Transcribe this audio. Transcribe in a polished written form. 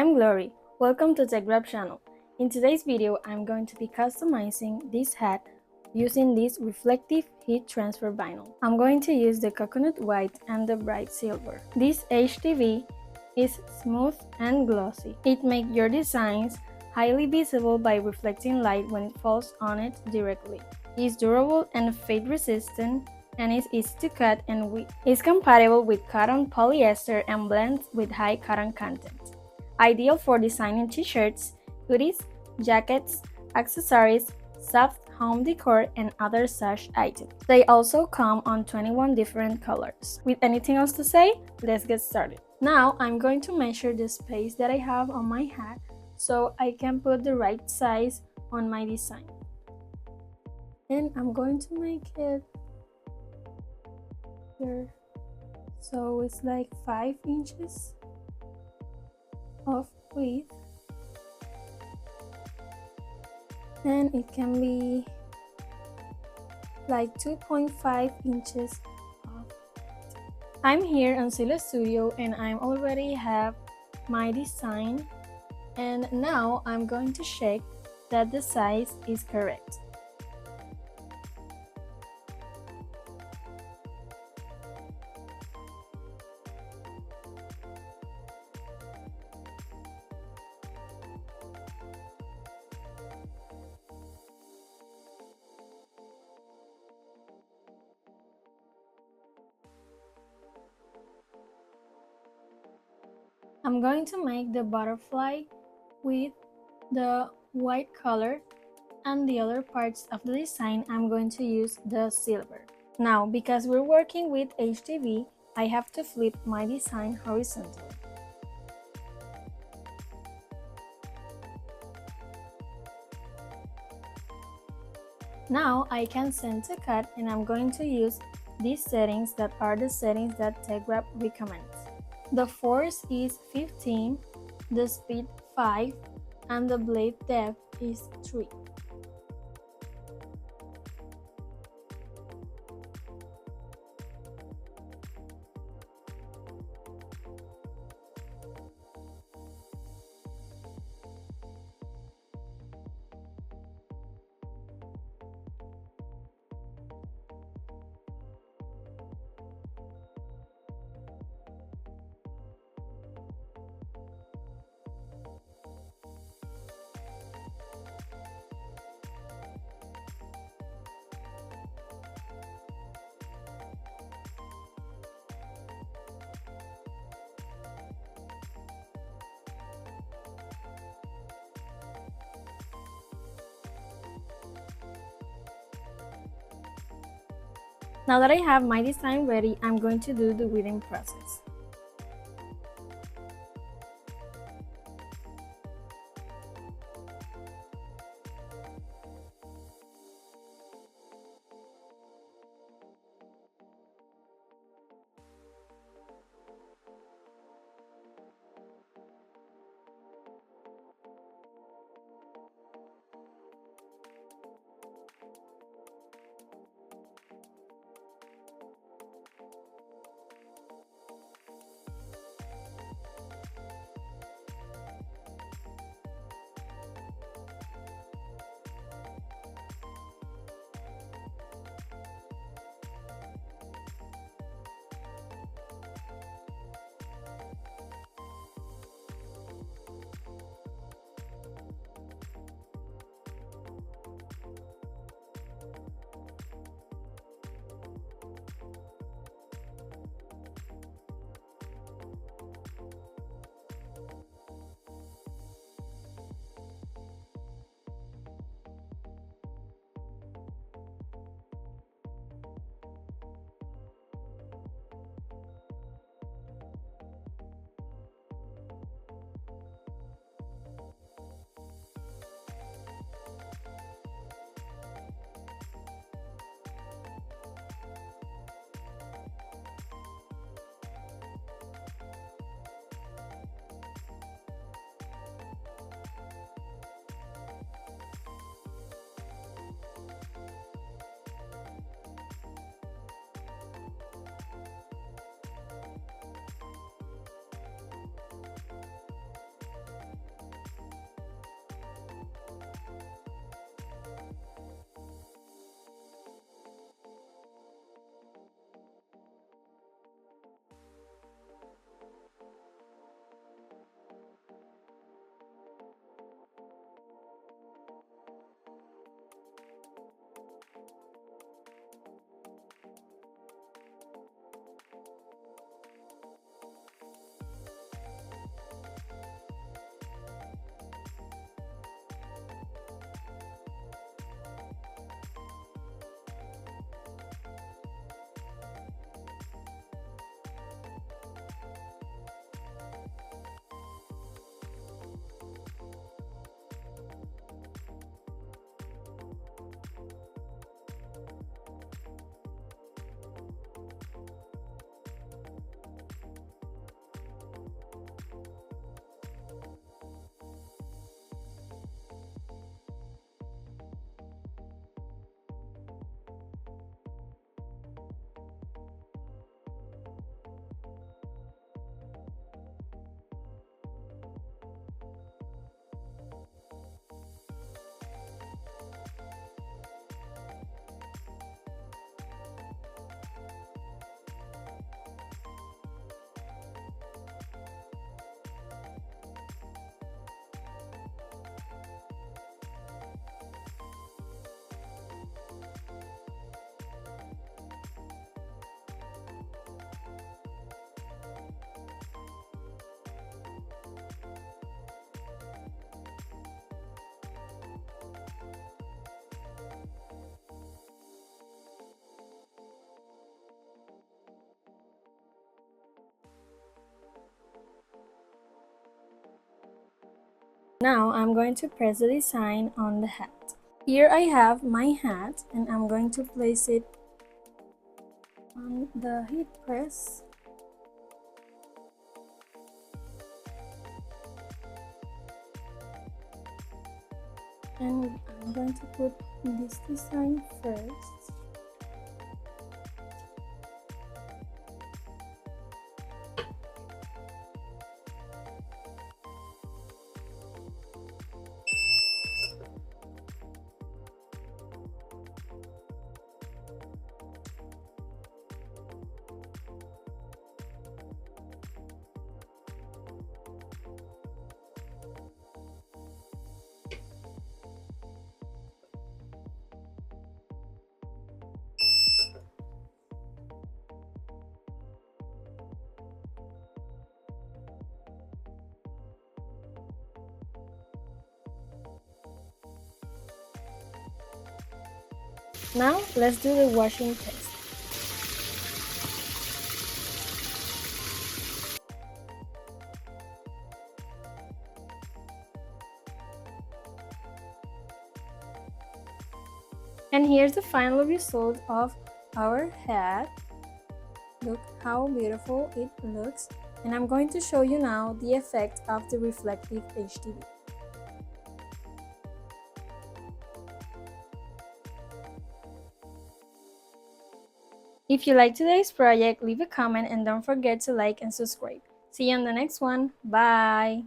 I'm Glory. Welcome to TeckWrap channel. In today's video, I'm going to be customizing this hat using this reflective heat transfer vinyl. I'm going to use the coconut white and the bright silver. This HTV is smooth and glossy. It makes your designs highly visible by reflecting light when it falls on it directly. It's durable and fade resistant, and is easy to cut and weave. It's compatible with cotton, polyester, and blends with high cotton content. Ideal for designing t-shirts, hoodies, jackets, accessories, soft home decor, and other such items. They also come on 21 different colors. With anything else to say, let's get started. Now I'm going to measure the space that I have on my hat so I can put the right size on my design. And I'm going to make it here, so it's like 5 inches of width, and it can be like 2.5 inches of. I'm here on Sila Studio and I already have my design, and now I'm going to check that the size is correct. I'm going to make the butterfly with the white color, and the other parts of the design I'm going to use the silver. Now, because we're working with HTV, I have to flip my design horizontally. Now I can send to cut, and I'm going to use these settings that are the settings that TeckWrap recommends. The force is 15, the speed 5, and the blade depth is 3. Now that I have my design ready, I'm going to do the weaving process. Now I'm going to press the design on the hat. Here I have my hat and I'm going to place it on the heat press. And I'm going to put this design first. Now let's do the washing test. And here's the final result of our hat. Look how beautiful it looks. And I'm going to show you now the effect of the reflective HTV. If you like today's project, leave a comment and don't forget to like and subscribe. See you on the next one. Bye!